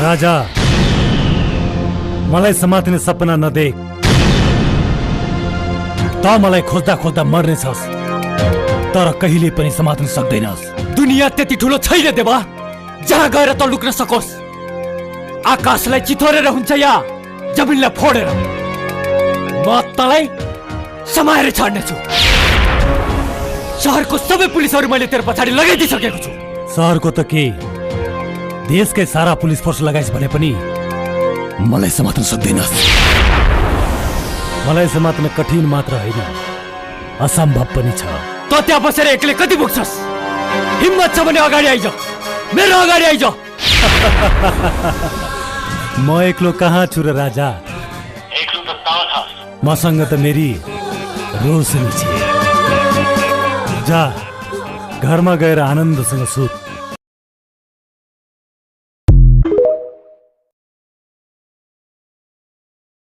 राजा, मलाई समात्ने सपना नदेख। त मलाई खोज्दा खोज्दा मर्नेछस्, तर कहिले पनि समात्न सक्दैनस्। दुनिया त्यति ठुलो छैन देवा जहाँ गएर त लुक्न सकोस्। आकाशलाई चितोरेर हुन्छ या जमिनलाई फोडेर। म तँलाई समाएर छाड्नेछु। शहरको सबै पुलिसहरू मैले तेरो पछाडि लगाइदिइसकेको छु। शहरको त के, देशकै सारा पुलिस फोर्स लगाइस् भने पनि मलाई समात्न सक्दैनस्। मलाई समात्न कठिन मात्र होइन, असम्भव पनि छ। त त्यहाँ बसेर एक्लै कति पुग्छस्? हिम्मत छ भने अगाडि आइज, मेरो अगाडि आइज। म एक्लो कहाँ छु र राजा? एक्लो त तँ छस्। मसँग त मेरी रोशनी छ। जा, घरमा गएर आनन्दसँग सुत।